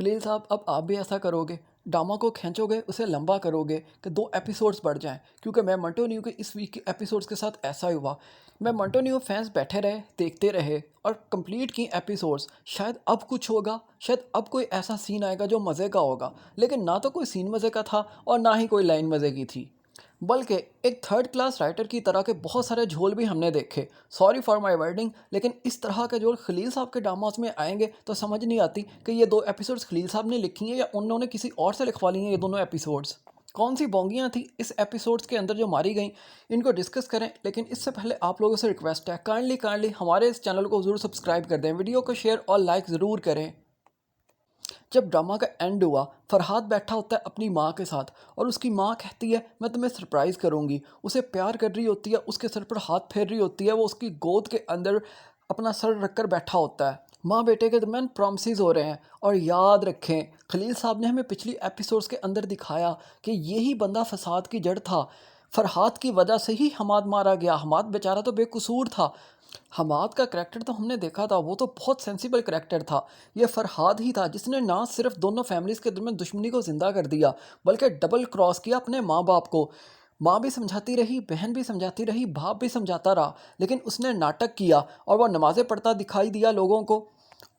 खलील साहब, अब आप भी ऐसा करोगे? ड्रामा को खींचोगे, उसे लंबा करोगे कि 2 एपिसोड्स बढ़ जाएँ, क्योंकि मैं मंटो न्यू के इस वीक के एपिसोड्स के साथ ऐसा ही हुआ। मैं मंटो न्यू फैंस बैठे रहे, देखते रहे और कंप्लीट की एपिसोड्स। शायद अब कुछ होगा, शायद अब कोई ऐसा सीन आएगा जो मज़े का होगा, लेकिन ना तो कोई सीन मज़े का था और ना ही कोई लाइन मज़े की थी। बल्कि एक थर्ड क्लास राइटर की तरह के बहुत सारे झोल भी हमने देखे। सॉरी फॉर माय वर्डिंग, लेकिन इस तरह के झोल खलील साहब के ड्रामास में आएंगे तो समझ नहीं आती कि ये 2 एपिसोड्स खलील साहब ने लिखी हैं या उन्होंने किसी और से लिखवा ली हैं ये दोनों एपिसोड्स। कौन सी बोंगियाँ थी इस एपिसोड्स के अंदर जो मारी गई, इनको डिस्कस करें। लेकिन इससे पहले आप लोगों से रिक्वेस्ट है, काइंडली हमारे इस चैनल को ज़रूर सब्सक्राइब कर दें, वीडियो को शेयर और लाइक ज़रूर करें। जब ड्रामा का एंड हुआ, फरहाद बैठा होता है अपनी माँ के साथ और उसकी माँ कहती है मैं तुम्हें सरप्राइज़ करूँगी। उसे प्यार कर रही होती है, उसके सर पर हाथ फेर रही होती है, वो उसकी गोद के अंदर अपना सर रख कर बैठा होता है। माँ बेटे के दरमियान प्रॉमिसेस हो रहे हैं। और याद रखें, खलील साहब ने हमें पिछली एपिसोड्स के अंदर दिखाया कि यही बंदा फसाद की जड़ था। फरहाद की वजह से ही हमाद मारा गया। हमाद बेचारा तो बेकसूर था। हमाद का करैक्टर तो हमने देखा था, वो तो बहुत सेंसिबल करैक्टर था। ये फरहाद ही था जिसने ना सिर्फ दोनों फैमिलीज़ के दरमियान दुश्मनी को ज़िंदा कर दिया, बल्कि डबल क्रॉस किया अपने माँ बाप को। माँ भी समझाती रही, बहन भी समझाती रही, बाप भी समझाता रहा, लेकिन उसने नाटक किया और वह नमाज़ें पढ़ता दिखाई दिया लोगों को।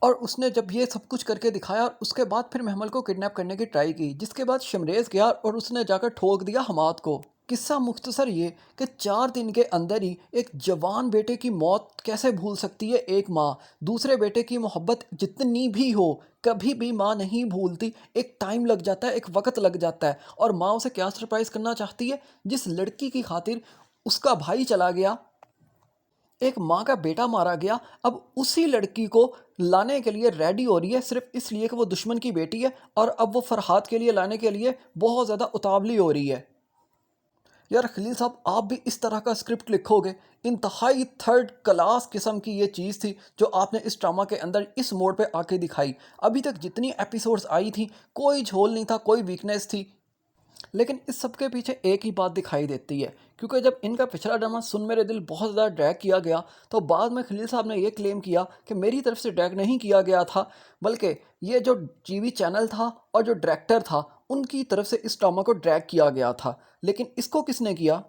और उसने जब ये सब कुछ करके दिखाया और उसके बाद फिर महमल को किडनैप करने की ट्राई की, जिसके बाद शमरेज़ गया और उसने जाकर ठोक दिया हमाद को। किस्सा मुख्तसर ये कि 4 दिन के अंदर ही एक जवान बेटे की मौत कैसे भूल सकती है एक माँ। दूसरे बेटे की मोहब्बत जितनी भी हो, कभी भी माँ नहीं भूलती। एक टाइम लग जाता है, एक वक्त लग जाता है। और माँ उसे क्या सरप्राइज़ करना चाहती है? जिस लड़की की खातिर उसका भाई चला गया, एक माँ का बेटा मारा गया, अब उसी लड़की को लाने के लिए रेडी हो रही है सिर्फ इसलिए कि वो दुश्मन की बेटी है। और अब वो फरहाद के लिए लाने के लिए बहुत ज़्यादा उतावली हो रही है। यार खलील साहब, आप भी इस तरह का स्क्रिप्ट लिखोगे? इंतहाई थर्ड क्लास किस्म की ये चीज़ थी जो आपने इस ड्रामा के अंदर इस मोड़ पे आके दिखाई। अभी तक जितनी एपिसोड्स आई थी, कोई झोल नहीं था, कोई वीकनेस थी। लेकिन इस सब के पीछे एक ही बात दिखाई देती है, क्योंकि जब इनका पिछला ड्रामा सुन मेरे दिल बहुत ज़्यादा ड्रैग किया गया, तो बाद में खलील साहब ने ये क्लेम किया कि मेरी तरफ से ड्रैग नहीं किया गया था, बल्कि ये जो टीवी चैनल था और जो डायरेक्टर था, उनकी तरफ से इस ड्रामा को ड्रैग किया गया था। लेकिन इसको किसने किया?